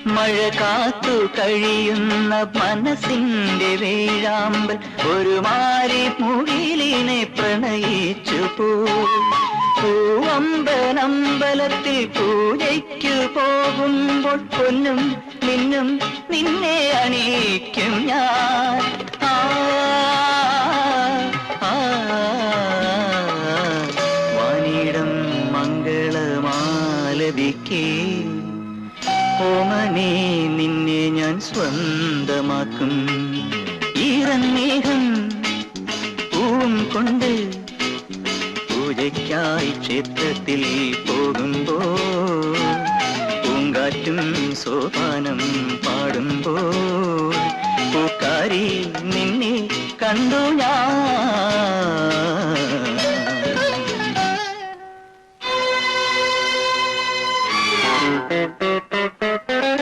മഴ കാത്തു കഴിയുന്ന മനസ്സിന്റെ വേഴാമ്പൽ ഒരു മാരി മുകിലിനെ പ്രണയിച്ചു പൂവമ്പലത്തിൽ പൂജയ്ക്കു പോകുമ്പോൾ പൊന്നും മിന്നും നിന്നെ അണിയിക്കും ഞാൻ. വാനിടം മംഗളമാലപിക്കേ ഓമനേ നിന്നെ ഞാൻ സ്വന്തമാക്കും. ഈറന്നേഹം പൂവും കൊണ്ട് പൂജയ്ക്കായി ക്ഷേത്രത്തിൽ പോകുമ്പോൾ പൂങ്കാറ്റും സോപാനം പാടുമ്പോൾ പൂക്കാരി നിന്നെ കണ്ടു ഞാൻ.